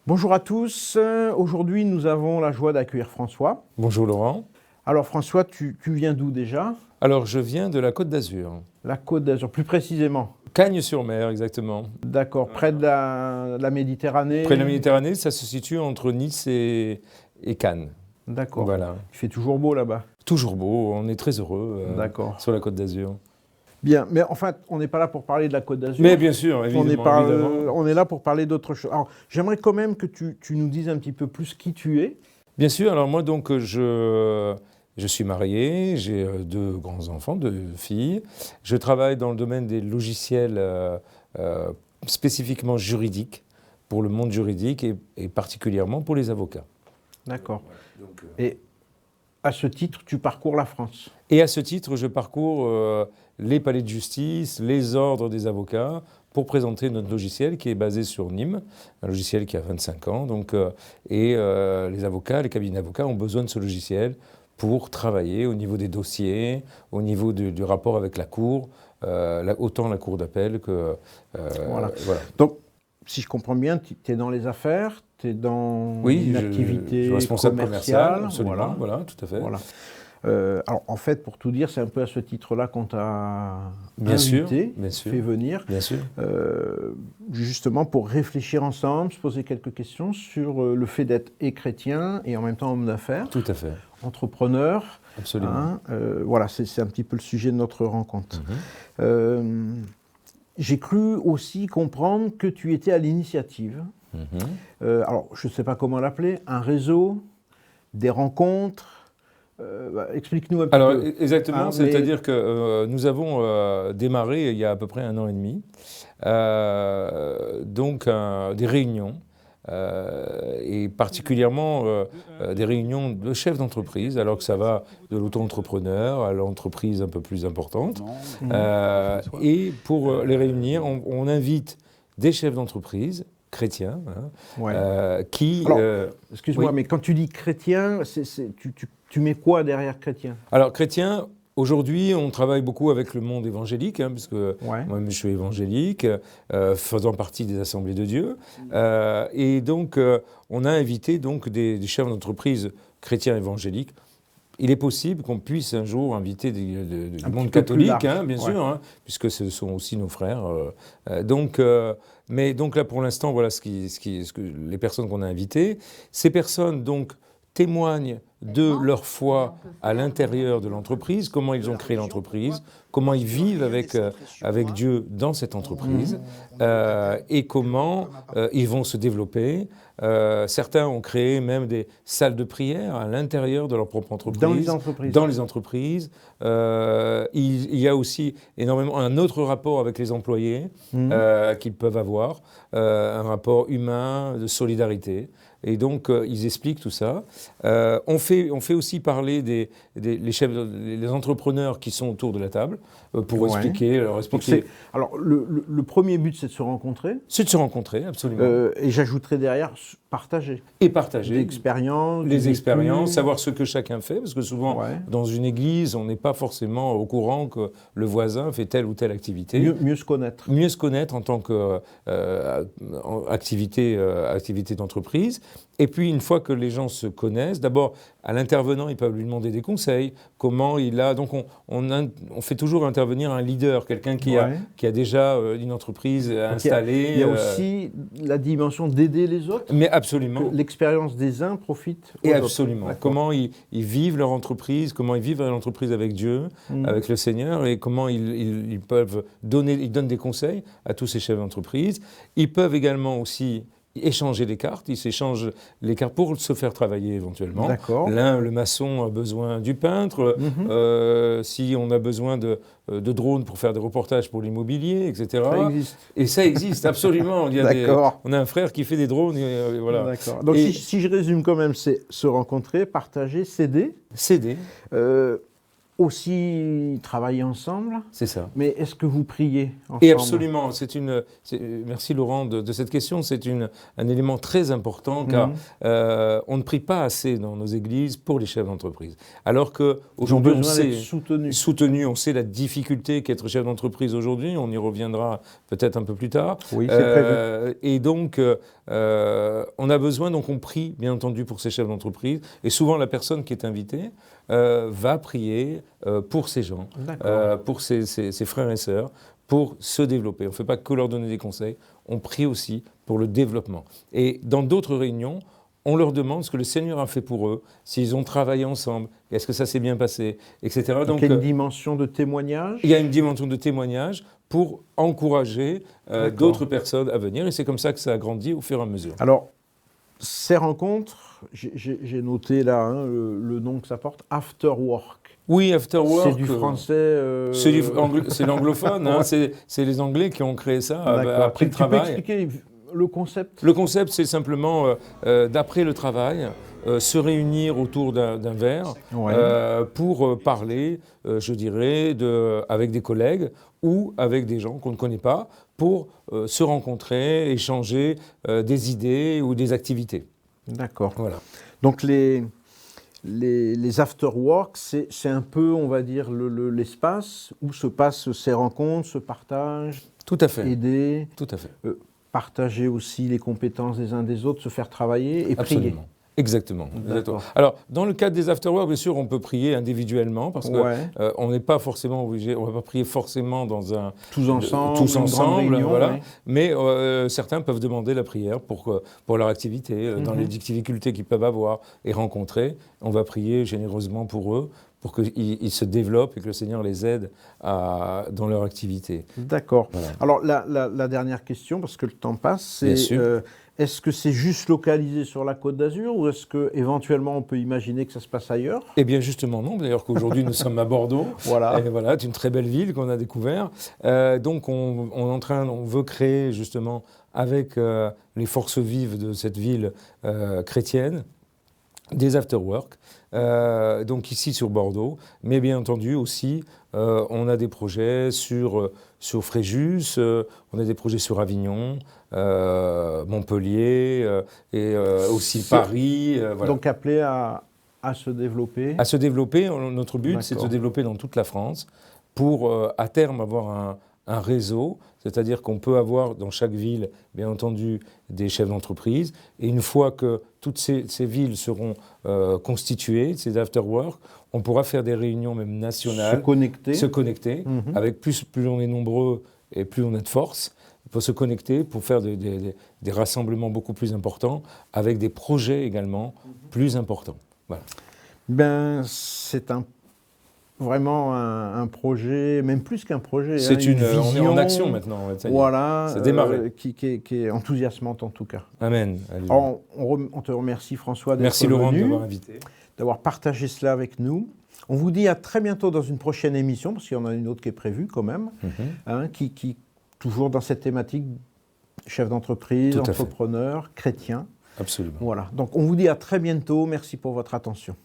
Bonjour à tous. Aujourd'hui, nous avons la joie d'accueillir François. Bonjour Laurent. Alors François, tu viens d'où déjà? Alors je viens de la Côte d'Azur. La Côte d'Azur, plus précisément. Cagnes-sur-Mer exactement. D'accord, près de la Méditerranée. Près de la Méditerranée, ça se situe entre Nice et Cannes. D'accord. Voilà. Il fait toujours beau là-bas. Toujours beau, on est très heureux D'accord. sur la Côte d'Azur. Bien, mais en fait, on n'est pas là pour parler de la Côte d'Azur. Mais bien sûr, évidemment. On est là pour parler d'autre chose. Alors, j'aimerais quand même que tu nous dises un petit peu plus qui tu es. Bien sûr, alors moi donc je suis marié, j'ai 2 grands-enfants, 2 filles. Je travaille dans le domaine des logiciels spécifiquement juridiques, pour le monde juridique et particulièrement pour les avocats. D'accord. Et à ce titre, tu parcours la France. Et à ce titre, je parcours les palais de justice, les ordres des avocats, pour présenter notre logiciel qui est basé sur Nîmes, un logiciel qui a 25 ans. Les avocats, les cabinets d'avocats ont besoin de ce logiciel pour travailler au niveau des dossiers, au niveau du rapport avec la Cour, autant la Cour d'appel que... Voilà. Donc, si je comprends bien, tu es dans les affaires, tu es dans une activité je suis responsable commerciale. Absolument, voilà, tout à fait. Voilà. Alors, en fait, pour tout dire, c'est un peu à ce titre-là qu'on t'a invité, fait venir. Bien sûr. Justement, pour réfléchir ensemble, se poser quelques questions sur le fait d'être chrétien et en même temps homme d'affaires. Tout à fait. Entrepreneur. Absolument. Voilà, c'est un petit peu le sujet de notre rencontre. J'ai cru aussi comprendre que tu étais à l'initiative. Alors, je ne sais pas comment l'appeler, un réseau, des rencontres. Explique-nous un petit peu. Alors, exactement, c'est-à-dire que nous avons démarré il y a à peu près 1 an et demi, des réunions, et particulièrement des réunions de chefs d'entreprise, alors que ça va de l'auto-entrepreneur à l'entreprise un peu plus importante. Et pour les réunir, on invite des chefs d'entreprise chrétiens, qui... Alors, excuse-moi, mais quand tu dis chrétien, tu mets quoi derrière chrétien? Alors, chrétien, aujourd'hui, on travaille beaucoup avec le monde évangélique, puisque moi-même je suis évangélique, faisant partie des Assemblées de Dieu. Et donc, on a invité donc, des chefs d'entreprise chrétiens évangéliques. Il est possible qu'on puisse un jour inviter du monde catholique, bien sûr, puisque ce sont aussi nos frères. Mais donc là, pour l'instant, voilà les personnes qu'on a invitées. Ces personnes, donc, témoignent de leur foi à l'intérieur de l'entreprise, comment ils ont créé l'entreprise, comment ils vivent avec Dieu dans cette entreprise, et comment ils vont se développer. Certains ont créé même des salles de prière à l'intérieur de leur propre entreprise. Dans les entreprises. Il y a aussi énormément un autre rapport avec les employés qu'ils peuvent avoir, un rapport humain, de solidarité. Et donc, ils expliquent tout ça. On fait aussi parler les entrepreneurs qui sont autour de la table pour expliquer. Alors, le premier but, c'est de se rencontrer. C'est de se rencontrer, absolument. Et j'ajouterai derrière, partager. Et partager. Les expériences, savoir ce que chacun fait, parce que souvent, dans une église, on n'est pas forcément au courant que le voisin fait telle ou telle activité. Mieux se connaître. Mieux se connaître en tant qu'activité d'entreprise. Et puis, une fois que les gens se connaissent, d'abord, à l'intervenant, ils peuvent lui demander des conseils, comment il a... Donc, on fait toujours intervenir un leader, quelqu'un qui a déjà une entreprise installée. Il y a aussi la dimension d'aider les autres. Mais absolument. L'expérience des uns profite aux autres. Absolument. Comment ils vivent leur entreprise, comment ils vivent l'entreprise avec Dieu, avec le Seigneur, et comment ils peuvent ils donnent des conseils à tous ces chefs d'entreprise. Ils peuvent également aussi échanger les cartes, ils s'échangent les cartes pour se faire travailler éventuellement. L'un, le maçon, a besoin du peintre, si on a besoin de drones pour faire des reportages pour l'immobilier, etc. Ça existe. Et ça existe, absolument. On a un frère qui fait des drones, et voilà. D'accord. Donc si je résume quand même, c'est se rencontrer, partager, s'aider. S'aider. aussi travailler ensemble. C'est ça. Mais est-ce que vous priez ensemble? Et absolument, merci Laurent de cette question, c'est un élément très important car on ne prie pas assez dans nos églises pour les chefs d'entreprise. Alors qu'aujourd'hui on sait soutenu, on sait la difficulté qu'être chef d'entreprise aujourd'hui, on y reviendra peut-être un peu plus tard. Oui, c'est prévu. Et donc on a besoin, donc on prie bien entendu pour ces chefs d'entreprise et souvent la personne qui est invitée va prier pour ces gens, pour ses frères et sœurs, pour se développer. On ne fait pas que leur donner des conseils, on prie aussi pour le développement. Et dans d'autres réunions, on leur demande ce que le Seigneur a fait pour eux, s'ils ont travaillé ensemble, est-ce que ça s'est bien passé, etc. Donc il y a une dimension de témoignage? Il y a une dimension de témoignage pour encourager d'autres personnes à venir. Et c'est comme ça que ça a grandi au fur et à mesure. Alors, ces rencontres, j'ai noté là le nom que ça porte, After Work. Oui, After Work. C'est du français. C'est l'anglophone, hein, c'est les Anglais qui ont créé ça après le travail. Tu peux expliquer le concept? Le concept, c'est simplement, d'après le travail, se réunir autour d'un verre pour parler, je dirais, avec des collègues ou avec des gens qu'on ne connaît pas, pour se rencontrer, échanger des idées ou des activités. D'accord. Voilà. Donc les after-work, c'est un peu, on va dire, l'espace où se passent ces rencontres, ce partage. Tout à fait. Aider. Tout à fait. Partager aussi les compétences des uns des autres, se faire travailler et Absolument. prier. Exactement. Alors, dans le cadre des afterwork, bien sûr, on peut prier individuellement parce qu'on n'est pas forcément obligé, on ne va pas prier forcément dans un... Tous ensemble, réunion, voilà. Mais certains peuvent demander la prière pour leur activité, dans les difficultés qu'ils peuvent avoir et rencontrer. On va prier généreusement pour eux, pour qu'ils se développent et que le Seigneur les aide dans leur activité. D'accord. Voilà. Alors, la dernière question, parce que le temps passe, c'est... Est-ce que c'est juste localisé sur la Côte d'Azur ou est-ce qu'éventuellement on peut imaginer que ça se passe ailleurs? Eh bien justement non, d'ailleurs qu'aujourd'hui nous sommes à Bordeaux. Voilà. Et voilà, c'est une très belle ville qu'on a découvert. Donc on veut créer justement avec les forces vives de cette ville chrétienne des after-work, donc ici sur Bordeaux, mais bien entendu aussi on a des projets sur Fréjus, on a des projets sur Avignon, Montpellier et aussi Paris. Voilà. Donc appelé à se développer. À se développer, notre but c'est de se développer dans toute la France pour à terme avoir un réseau, c'est-à-dire qu'on peut avoir dans chaque ville, bien entendu, des chefs d'entreprise. Et une fois que toutes ces villes seront constituées, ces after-work, on pourra faire des réunions même nationales. Se connecter. Avec plus on est nombreux et plus on a de force. On peut se connecter pour faire des rassemblements beaucoup plus importants, avec des projets également plus importants. Voilà. Ben, c'est vraiment un projet, même plus qu'un projet. C'est une vision. On est en action maintenant. Voilà, c'est démarré. Qui est enthousiasmante en tout cas. Amen. Alors, on te remercie François d'être Merci Laurent de m'avoir invité. D'avoir partagé cela avec nous. On vous dit à très bientôt dans une prochaine émission, parce qu'il y en a une autre qui est prévue quand même, qui toujours dans cette thématique, chef d'entreprise, entrepreneur, chrétien. Absolument. Voilà, donc on vous dit à très bientôt. Merci pour votre attention.